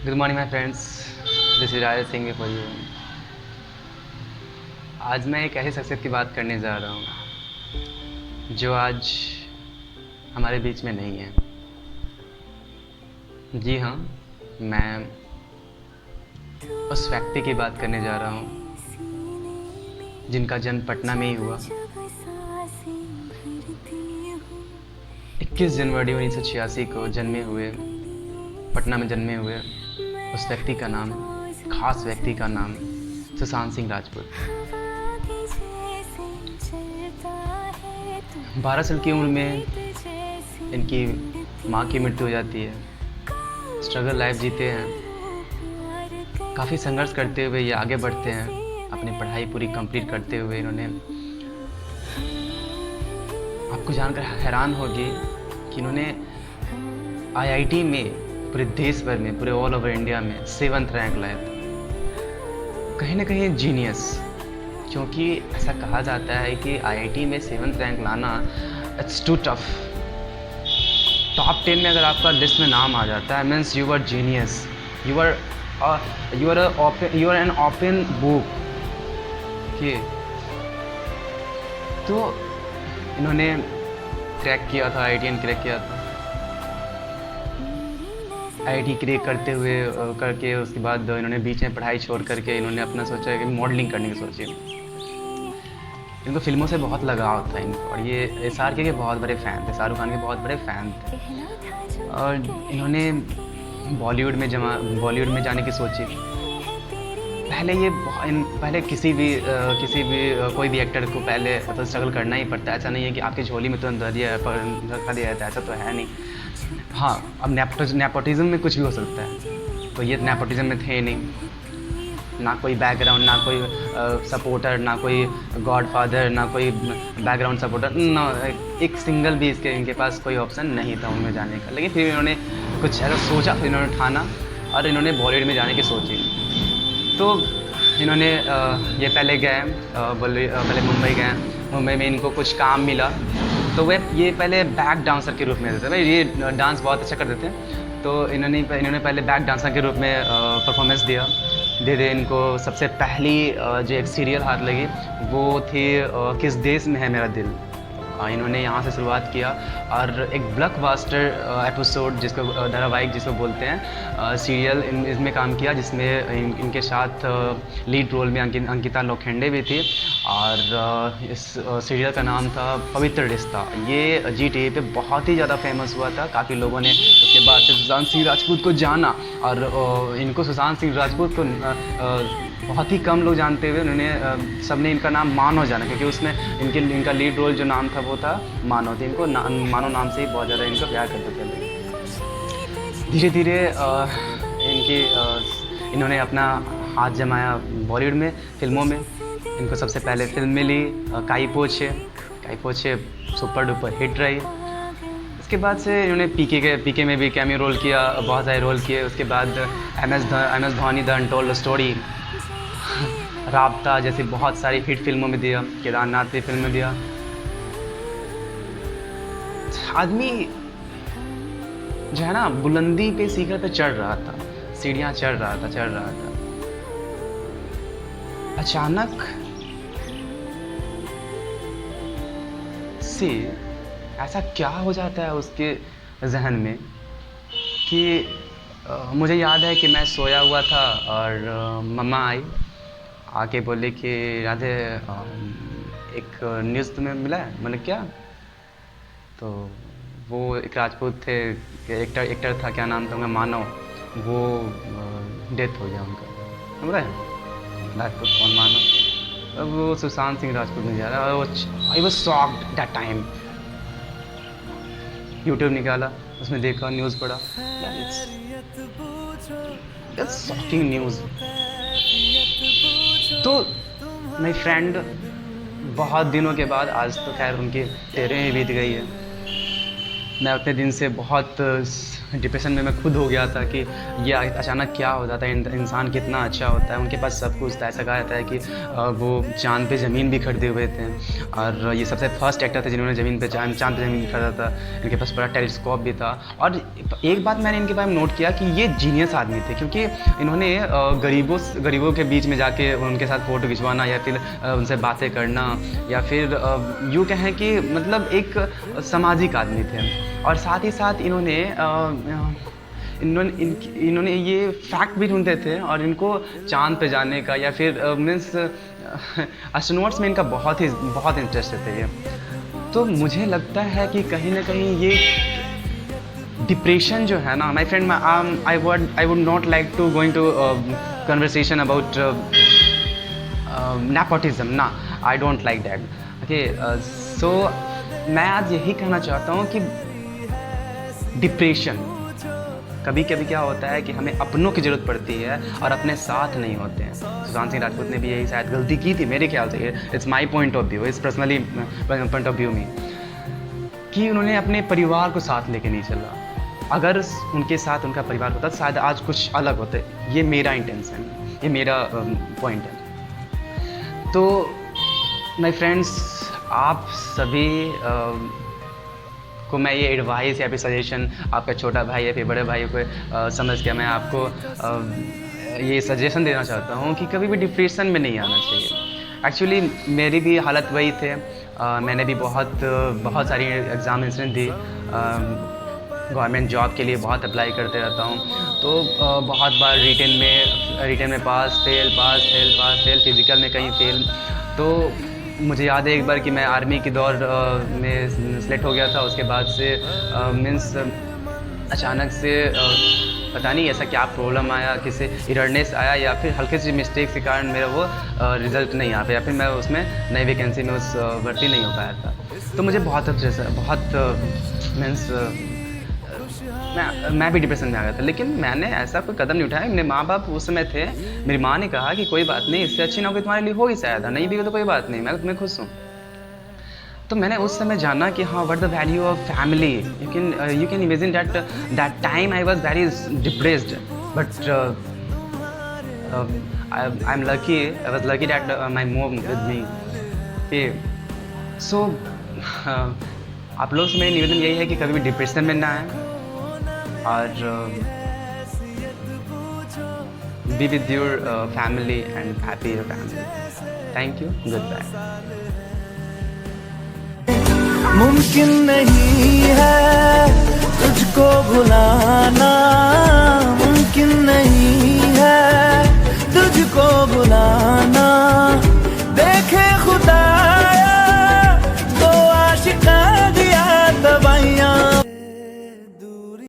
Good morning my friends, this is Rajesh Singh for you. आज मैं एक ऐसी शख्सियत की बात करने जा रहा हूँ जो आज हमारे बीच में नहीं है। जी हाँ, मैं उस व्यक्ति की बात करने जा रहा हूँ जिनका जन्म पटना में ही हुआ 21 जनवरी 1986 को जन्मे हुए, पटना में जन्मे हुए उस व्यक्ति का नाम, खास व्यक्ति का नाम सुशांत सिंह राजपूत। 12 साल की उम्र में इनकी माँ की मृत्यु हो जाती है। स्ट्रगल लाइफ जीते हैं, काफ़ी संघर्ष करते हुए ये आगे बढ़ते हैं। अपनी पढ़ाई पूरी कंप्लीट करते हुए इन्होंने, आपको जानकर हैरान होगी कि इन्होंने आईआईटी में पूरे देश भर में, पूरे ऑल ओवर इंडिया में 7th रैंक लाया था। कहीं ना कहीं जीनियस, क्योंकि ऐसा कहा जाता है कि आईआईटी में 7th रैंक लाना इट्स टू टफ। टॉप 10 में अगर आपका लिस्ट में नाम आ जाता है means you are genius, you are an open book. तो इन्होंने क्रैक किया था, आईआईटी क्रैक किया था। आईआईटी क्रैक करते हुए करके उसके बाद इन्होंने बीच में पढ़ाई छोड़ करके इन्होंने अपना सोचा कि मॉडलिंग करने की सोची। इनको फिल्मों से बहुत लगाव था इनको, और ये एसआरके के बहुत बड़े फ़ैन थे, शाहरुख खान के बहुत बड़े फ़ैन थे। और इन्होंने बॉलीवुड में जाने की सोची। पहले किसी भी कोई भी एक्टर को पहले तो स्ट्रगल करना ही पड़ता है। ऐसा नहीं है कि आपकी झोली में तुरंत रखा दिया जाता है, ऐसा तो है नहीं। हाँ, अब नेपोटिज्म में कुछ भी हो सकता है, तो ये नेपोटिज्म में थे नहीं। ना कोई बैकग्राउंड, ना कोई सपोर्टर, ना कोई गॉडफादर, ना कोई बैकग्राउंड सपोर्टर, ना एक सिंगल भी इनके पास कोई ऑप्शन नहीं था उनमें जाने का। लेकिन फिर इन्होंने कुछ ऐसा सोचा, फिर इन्होंने ठाना और इन्होंने बॉलीवुड में जाने की सोची। तो इन्होंने ये पहले मुंबई गए। मुंबई में इनको कुछ काम मिला, तो ये पहले बैक डांसर के रूप में रहते थे। भाई ये डांस बहुत अच्छा करते थे, तो इन्होंने पहले बैक डांसर के रूप में परफॉर्मेंस दिया। दे इनको सबसे पहली जो एक सीरियल हाथ लगी वो थी किस देश में है मेरा दिल। इन्होंने यहाँ से शुरुआत किया और एक ब्लॉकबस्टर एपिसोड, जिसको धारावाहिक जिसको बोलते हैं, सीरियल इसमें काम किया, जिसमें इनके साथ लीड रोल में अंकिता लोखंडे भी थी। और इस सीरियल का नाम था पवित्र रिश्ता। ये जी टीवी पे बहुत ही ज़्यादा फेमस हुआ था। काफ़ी लोगों ने उसके बाद से सुशांत सिंह राजपूत को जाना, और इनको सुशांत सिंह राजपूत को बहुत ही कम लोग जानते हुए उन्होंने सबने इनका नाम मानव जाना, क्योंकि उसमें इनका लीड रोल जो नाम था वो था मानव। इनको मानव नाम से ही बहुत ज़्यादा इनको प्यार करते थे। धीरे धीरे इन्होंने अपना हाथ जमाया बॉलीवुड में, फिल्मों में। इनको सबसे पहले फिल्म मिली काई पोछे सुपर डुपर हिट रही। उसके बाद से इन्होंने पीके में भी कैमियो रोल किया, बहुत सारे रोल किए। उसके बाद MS Dhoni the untold story, राब्ता जैसी बहुत सारी हिट फिल्मों में दिया, केदारनाथ की फिल्म में दिया। आदमी जो है ना, बुलंदी पे शिखर पे चढ़ रहा था, सीढ़ियाँ चढ़ रहा था। अचानक से ऐसा क्या हो जाता है उसके जहन में कि मुझे याद है कि मैं सोया हुआ था और मम्मा आई, आके बोले कि राधे एक न्यूज़ तुम्हें मिला है। मैंने क्या? तो वो एक राजपूत थे, एक्टर था, क्या नाम था उनका, मानव। वो डेथ हो गया उनका। समझ रहे? राजपूत कौन, मानव। अब वो सुशांत सिंह राजपूत में जा रहा है। I was shocked that time. YouTube निकाला, उसमें देखा, न्यूज़ पढ़ा, शॉकिंग न्यूज़। तो मेरी फ्रेंड बहुत दिनों के बाद, आज तो खैर उनकी 13वीं बीत गई है, मैं उतने दिन से बहुत डिप्रेशन में मैं खुद हो गया था कि ये अचानक क्या हो जाता है, इंसान कितना अच्छा होता है, उनके पास सब कुछ था। ऐसा कहा जाता है कि वो चाँद पे ज़मीन भी खरीदे हुए थे, और ये सबसे फर्स्ट एक्टर थे जिन्होंने चाँद पे ज़मीन खरीदा था। इनके पास बड़ा टेलीस्कोप भी था। और एक बात मैंने इनके बारे में नोट किया कि ये जीनियस आदमी थे, क्योंकि इन्होंने गरीबों के बीच में जाके उनके साथ फ़ोटो खिंचवाना, या फिर उनसे बातें करना, या फिर यूँ कहें कि मतलब एक सामाजिक आदमी थे। और साथ ही साथ इन्होंने ये फैक्ट भी ढूंढते थे, और इनको चाँद पे जाने का या फिर मीन्स एस्ट्रोनॉट्स में इनका बहुत इंटरेस्ट थे ये। तो मुझे लगता है कि कहीं ना कहीं ये डिप्रेशन जो है ना, my friend, I would not like to going to conversation about nepotism ना, I don't like that. Okay, so मैं आज यही कहना चाहता हूँ कि डिप्रेशन कभी कभी क्या होता है कि हमें अपनों की ज़रूरत पड़ती है और अपने साथ नहीं होते हैं। सुशांत सिंह राजपूत ने भी यही शायद गलती की थी मेरे ख्याल से। It's my point of view, it's personally point of view में, कि उन्होंने अपने परिवार को साथ लेके नहीं चला। अगर उनके साथ उनका परिवार होता तो शायद आज कुछ अलग होते। ये मेरा इंटेंशन है, ये मेरा पॉइंट है। तो माय फ्रेंड्स, आप सभी को मैं ये एडवाइस या फिर सजेशन, आपका छोटा भाई या फिर बड़े भाई को समझ के मैं आपको ये सजेशन देना चाहता हूँ कि कभी भी डिप्रेशन में नहीं आना चाहिए। एक्चुअली मेरी भी हालत वही थे। मैंने भी बहुत सारी एग्ज़ाम दी, गवर्नमेंट जॉब के लिए बहुत अप्लाई करते रहता हूँ। तो बहुत बार रिटन में पास फेल, फिज़िकल में कहीं फेल। तो मुझे याद है एक बार कि मैं आर्मी की दौड़ में सेलेक्ट हो गया था। उसके बाद से मीन्स अचानक से पता नहीं ऐसा क्या प्रॉब्लम आया, किसी इररनेस आया, या फिर हल्के सी मिस्टेक के कारण मेरा वो रिज़ल्ट नहीं आ पाया, या फिर मैं उसमें नई वैकेंसी में भर्ती नहीं हो पाया था। तो मुझे बहुत मीन्स मैं भी डिप्रेशन में आ गया था। लेकिन मैंने ऐसा कोई कदम नहीं उठाया। मेरे माँ बाप उस समय थे, मेरी माँ ने कहा कि कोई बात नहीं, इससे अच्छी नौकरी तुम्हारे लिए होगी शायद, नहीं भी हो तो कोई बात नहीं, मैं तुम्हें खुश हूँ। तो मैंने उस समय जाना कि हाँ, what the value of family. You can imagine that time I was very depressed, but I was lucky that my mom with me. So आप लोग से मेरी निवेदन यही है कि कभी भी डिप्रेशन में ना आए, और be with your family and happy your family. Thank you. Goodbye. मुमकिन नहीं है तुझको भुला